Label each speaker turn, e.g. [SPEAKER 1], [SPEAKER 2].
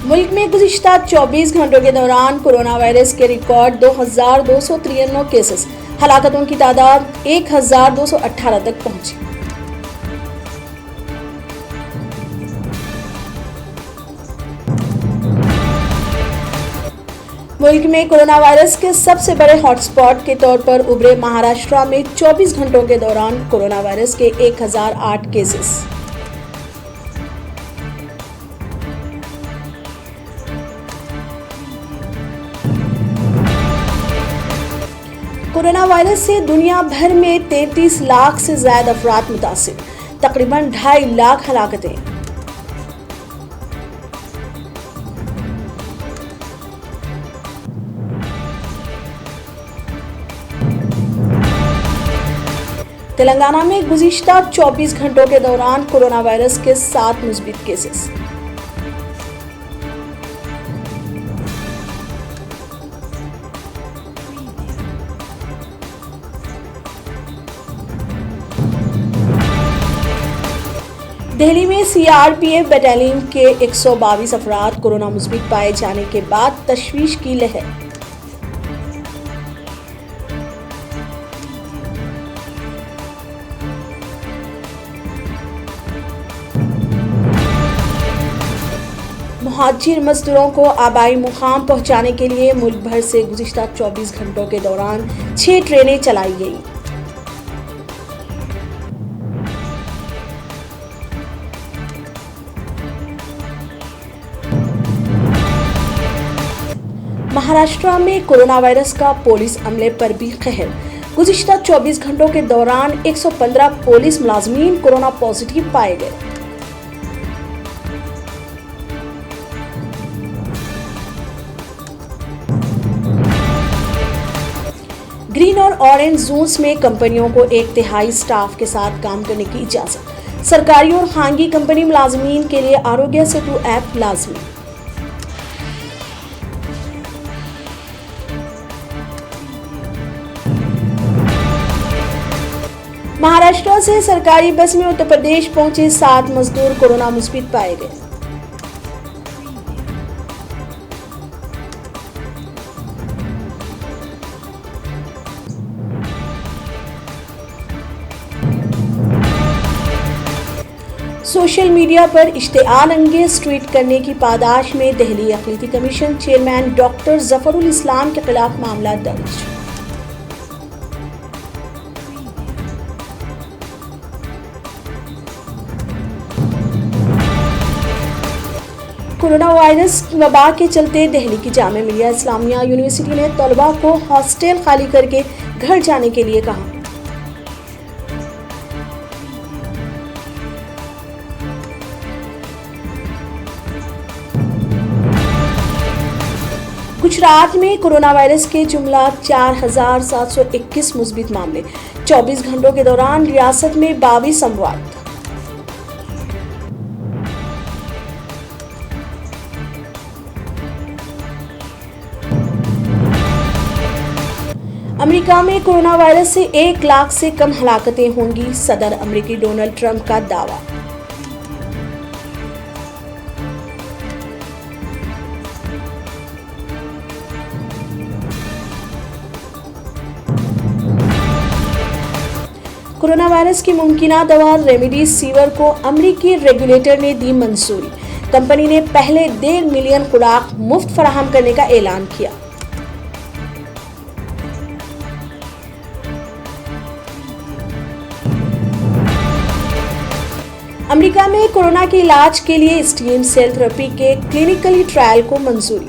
[SPEAKER 1] मुल्क में गुज़िश्ता 24 घंटों के दौरान कोरोना वायरस के रिकॉर्ड 2293 केसेस, हलाकतों की तादाद 1218 तक पहुंची। मुल्क में कोरोना वायरस के सबसे बड़े हॉटस्पॉट के तौर पर उभरे महाराष्ट्र में 24 घंटों के दौरान कोरोना वायरस के 1008 केसेस। कोरोना वायरस से दुनिया भर में 33 लाख से ज्यादा अफराद मुतासिर, तकरीबन 2.5 लाख हलाकतें। तेलंगाना में गुज़िश्ता 24 घंटों के दौरान कोरोना वायरस के 7 मुस्बित केसेस। दिल्ली में सीआरपीएफ बटालियन के 122 अफराद कोरोना मुस्बित पाए जाने के बाद तशवीश की लहर। मुहाजिर मजदूरों को आबाई मुकाम पहुंचाने के लिए मुल्क भर से गुज़िश्ता 24 घंटों के दौरान 6 ट्रेनें चलाई गईं। महाराष्ट्र में कोरोना वायरस का पुलिस अमले पर भी कहर। गुज़िश्ता 24 घंटों के दौरान 115 पुलिस मुलाजमीन कोरोना पॉजिटिव पाए गए। ग्रीन और ऑरेंज जोन्स में कंपनियों को 1/3 स्टाफ के साथ काम करने की इजाजत। सरकारी और खानगी कंपनी मुलाजमीन के लिए आरोग्य सेतु ऐप लाजमी। महाराष्ट्र से सरकारी बस में उत्तर प्रदेश पहुंचे 7 मजदूर कोरोना मुस्बित पाए गए। सोशल मीडिया पर इश्तिआल अंगेज ट्वीट करने की पादाश में दिल्ली अक़लीती commission chairman doctor Zafarul Islam के खिलाफ मामला दर्ज। कोरोना वायरस वबा के चलते दिल्ली की जामिया मिलिया इस्लामिया यूनिवर्सिटी ने तलबा को हॉस्टल खाली करके घर जाने के लिए कहा। गुजरात में कोरोना वायरस के जुमला 4721 मुस्बित मामले। 24 घंटों के दौरान रियासत में 22 अमवात। अमेरिका में कोरोना वायरस से 1 लाख से कम हलाकतें होंगी, सदर अमेरिकी डोनाल्ड ट्रंप का दावा। कोरोना वायरस की मुमकिना दवा रेमडेसिविर को अमेरिकी रेगुलेटर ने दी मंजूरी। कंपनी ने पहले 1.5 मिलियन खुराक मुफ्त फराहम करने का ऐलान किया। अमेरिका में कोरोना के इलाज के लिए स्टेम सेल थेरेपी के क्लिनिकली ट्रायल को मंजूरी।